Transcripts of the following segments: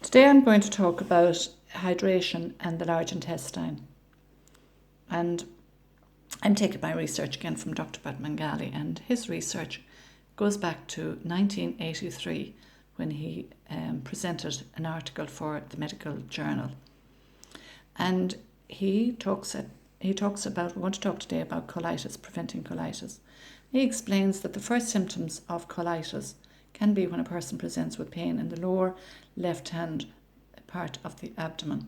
Today I'm going to talk about hydration and the large intestine. And I'm taking my research again from Dr. Batmangali, and his research goes back to 1983 when he presented an article for the medical journal. And we want to talk today about colitis, preventing colitis. He explains that the first symptoms of colitis can be when a person presents with pain in the lower left-hand part of the abdomen.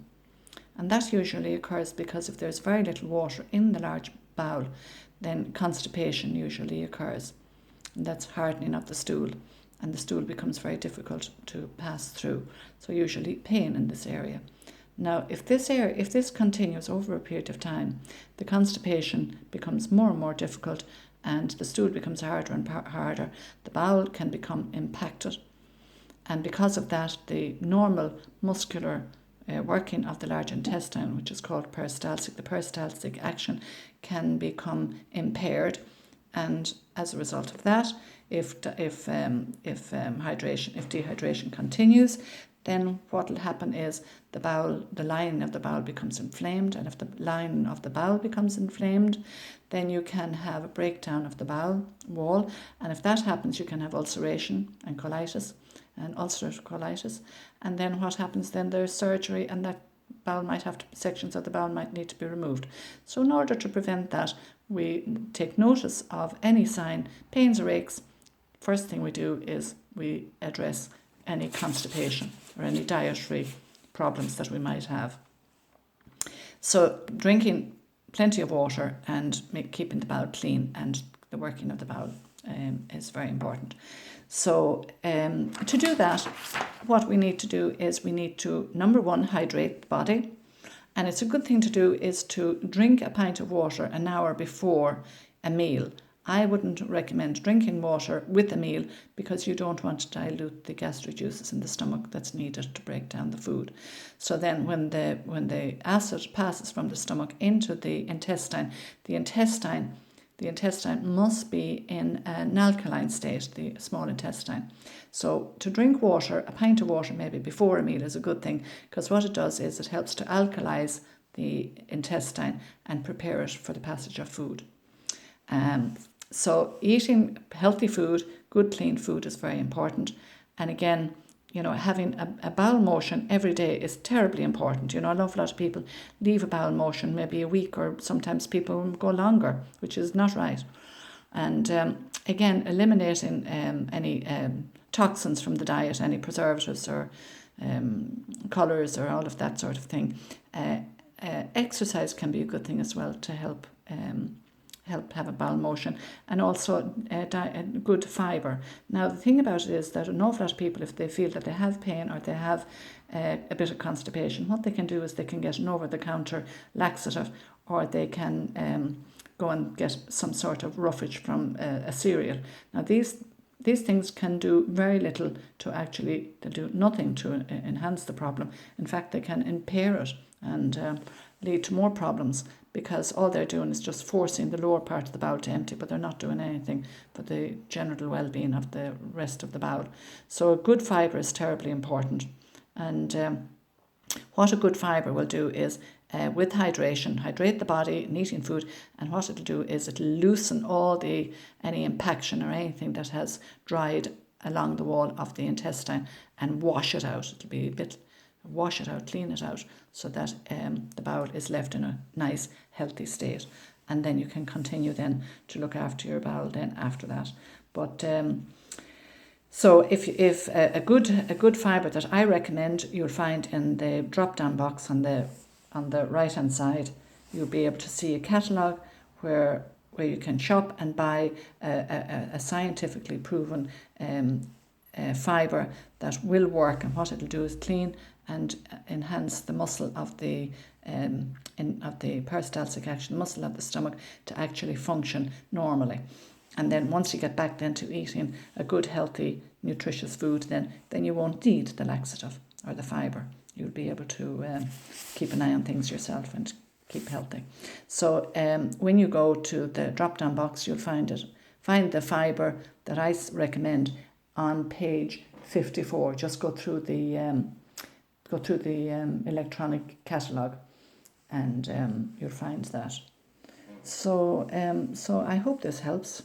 And that usually occurs because if there's very little water in the large bowel, then constipation usually occurs. And that's hardening of the stool, and the stool becomes very difficult to pass through. So usually pain in this area. Now, if this continues over a period of time, the constipation becomes more and more difficult, and the stool becomes harder and harder. The bowel can become impacted, and because of that, the normal muscular working of the large intestine, which is called peristaltic, the peristaltic action can become impaired, and as a result of that, if dehydration continues, then what will happen is the lining of the bowel becomes inflamed, and if the lining of the bowel becomes inflamed, then you can have a breakdown of the bowel wall, and if that happens, you can have ulceration and colitis, and ulcerative colitis, and then what happens then? There's surgery, and that sections of the bowel might need to be removed. So in order to prevent that, we take notice of any sign, pains or aches. First thing we do is we address any constipation or any dietary problems that we might have. So drinking plenty of water and keeping the bowel clean and the working of the bowel is very important. So to do that, what we need to do is we need to, number one, hydrate the body. And it's a good thing to do is to drink a pint of water an hour before a meal. I wouldn't recommend drinking water with a meal because you don't want to dilute the gastric juices in the stomach that's needed to break down the food. So then when the acid passes from the stomach into the intestine must be in an alkaline state, the small intestine. So to drink water, a pint of water maybe before a meal is a good thing, because what it does is it helps to alkalize the intestine and prepare it for the passage of food. So eating healthy food, good clean food is very important. And again, having a bowel motion every day is terribly important. An awful lot of people leave a bowel motion maybe a week, or sometimes people go longer, which is not right. And again, eliminating any toxins from the diet, any preservatives or colours or all of that sort of thing. Exercise can be a good thing as well to help have a bowel motion, and also good fibre. Now, the thing about it is that an awful lot of people, if they feel that they have pain or they have a bit of constipation, what they can do is they can get an over-the-counter laxative, or they can go and get some sort of roughage from a cereal. Now, these things can do very little they do nothing to enhance the problem. In fact, they can impair it and lead to more problems, because all they're doing is just forcing the lower part of the bowel to empty, but they're not doing anything for the general well-being of the rest of the bowel. So a good fibre is terribly important. And what a good fibre will do is, with hydration, hydrate the body and eating food, and what it'll do is it'll loosen any impaction or anything that has dried along the wall of the intestine and wash it out. It'll be wash it out, clean it out, so that the bowel is left in a nice, healthy state. And then you can continue then to look after your bowel then after that. But so if a good fibre that I recommend, you'll find in the drop-down box on the right-hand side, you'll be able to see a catalogue where you can shop and buy a scientifically proven fibre that will work, and what it'll do is clean and enhance the muscle of the peristaltic action, the muscle of the stomach, to actually function normally. And then once you get back then to eating a good, healthy, nutritious food, then you won't need the laxative or the fibre. You'll be able to keep an eye on things yourself and keep healthy. So when you go to the drop-down box, you'll find the fibre that I recommend on page 54. Just go through the go through the electronic catalogue, and you'll find that. So I hope this helps.